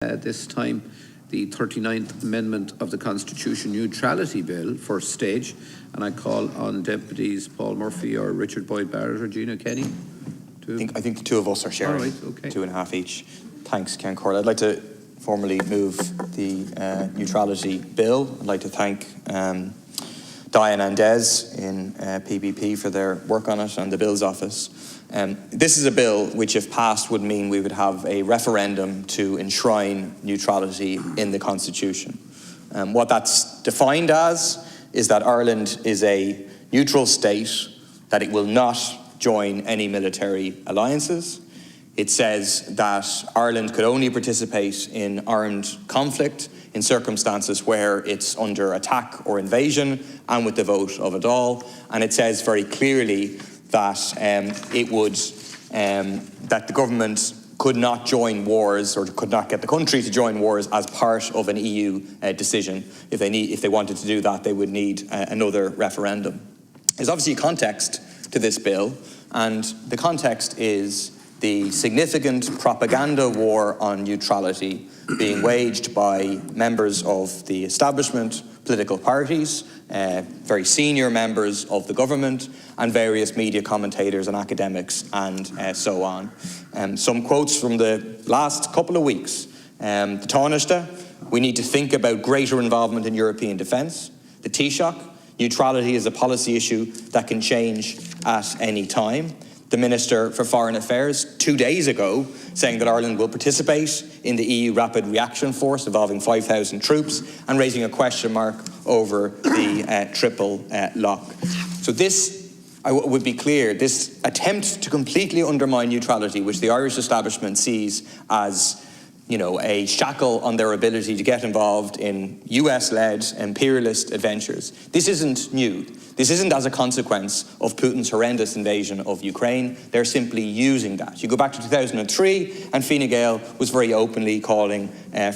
This time the 39th Amendment of the Constitution Neutrality Bill, first stage, and I call on Deputies Paul Murphy or Richard Boyd-Barrett or Gina Kenny. I think the two of us are sharing. All right, okay. 2.5 each. Thanks, Ken Court. I'd like to formally move the neutrality bill. I'd like to thank Diane and Des in PBP for their work on it and the Bills Office. This is a bill which, if passed, would mean we would have a referendum to enshrine neutrality in the Constitution. What that's defined as is that Ireland is a neutral state, that it will not join any military alliances. It says that Ireland could only participate in armed conflict in circumstances where it's under attack or invasion and with the vote of it all. And it says very clearly that that the government could not join wars or could not get the country to join wars as part of an EU decision. If they wanted to do that, they would need another referendum. There's obviously a context to this bill, and the context is the significant propaganda war on neutrality being waged by members of the establishment political parties, very senior members of the government, and various media commentators and academics, and so on. Some quotes from the last couple of weeks. The Taoiseach, we need to think about greater involvement in European defence. The Taoiseach, neutrality is a policy issue that can change at any time. The Minister for Foreign Affairs 2 days ago saying that Ireland will participate in the EU Rapid Reaction Force involving 5,000 troops and raising a question mark over the triple lock. So this, I would be clear, this attempt to completely undermine neutrality, which the Irish establishment sees as a shackle on their ability to get involved in US-led imperialist adventures. This isn't new. This isn't as a consequence of Putin's horrendous invasion of Ukraine. They're simply using that. You go back to 2003, and Fine Gael was very openly calling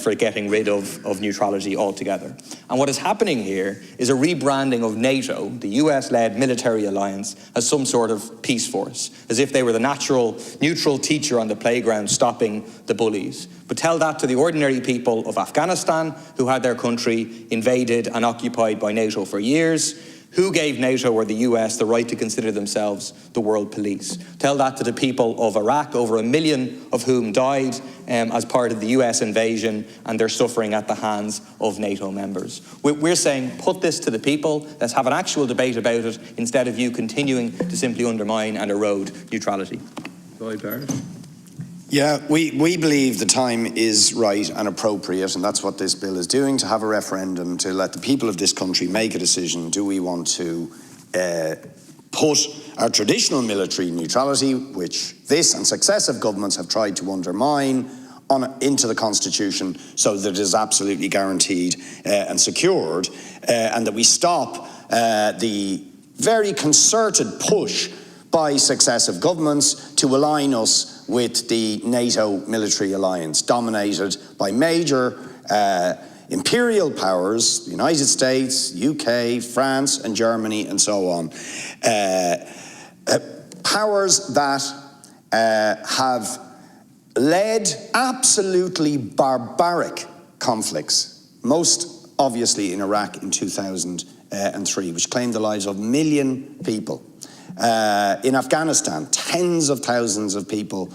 for getting rid of neutrality altogether. And what is happening here is a rebranding of NATO, the US-led military alliance, as some sort of peace force, as if they were the natural, neutral teacher on the playground stopping the bullies. But tell that to the ordinary people of Afghanistan, who had their country invaded and occupied by NATO for years. Who gave NATO or the US the right to consider themselves the world police? Tell that to the people of Iraq, over 1 million of whom died as part of the US invasion, and they're suffering at the hands of NATO members. We're saying, put this to the people, let's have an actual debate about it, instead of you continuing to simply undermine and erode neutrality. Boyd-Barrett. Yeah, we believe the time is right and appropriate, and that's what this bill is doing, to have a referendum to let the people of this country make a decision. Do we want to put our traditional military neutrality, which this and successive governments have tried to undermine, into the Constitution so that it is absolutely guaranteed and secured, and that we stop the very concerted push by successive governments to align us with the NATO military alliance, dominated by major imperial powers, the United States, UK, France and Germany and so on. Powers that have led absolutely barbaric conflicts, most obviously in Iraq in 2003, which claimed the lives of 1 million people. In Afghanistan, tens of thousands of people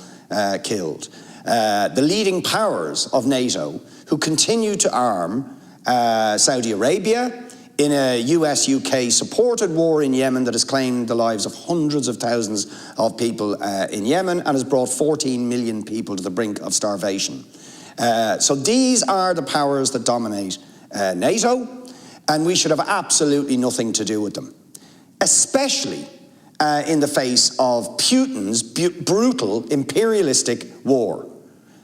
killed. The leading powers of NATO, who continue to arm Saudi Arabia in a US-UK supported war in Yemen that has claimed the lives of hundreds of thousands of people in Yemen and has brought 14 million people to the brink of starvation. So these are the powers that dominate NATO, and we should have absolutely nothing to do with them, especially in the face of Putin's brutal imperialistic war.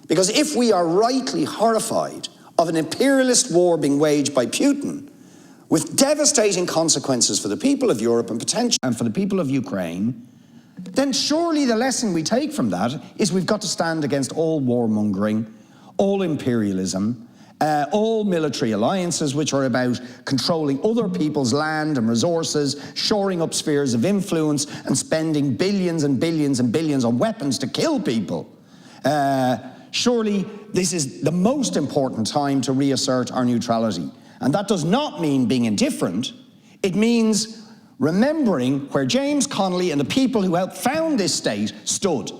Because if we are rightly horrified of an imperialist war being waged by Putin, with devastating consequences for the people of Europe and for the people of Ukraine, then surely the lesson we take from that is we've got to stand against all warmongering, all imperialism, all military alliances which are about controlling other people's land and resources, shoring up spheres of influence and spending billions and billions and billions on weapons to kill people. surely this is the most important time to reassert our neutrality. And that does not mean being indifferent. It means remembering where James Connolly and the people who helped found this state stood,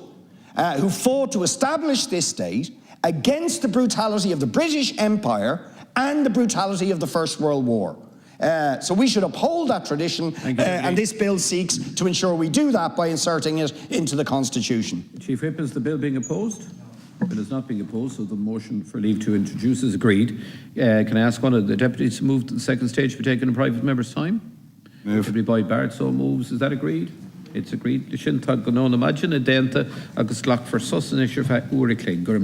who fought to establish this state against the brutality of the British Empire and the brutality of the First World War. So we should uphold that tradition, and this bill seeks to ensure we do that by inserting it into the Constitution. Chief Whip, is the bill being opposed? The bill is not being opposed, so the motion for leave to introduce is agreed. Can I ask one of the deputies to move to the second stage to be taken in private member's time? Move. Deputy Boyd-Barrett so moves. Is that agreed? It's agreed. Sin tag go nón imagine a denta agus glach for susan is your fa uiricling gur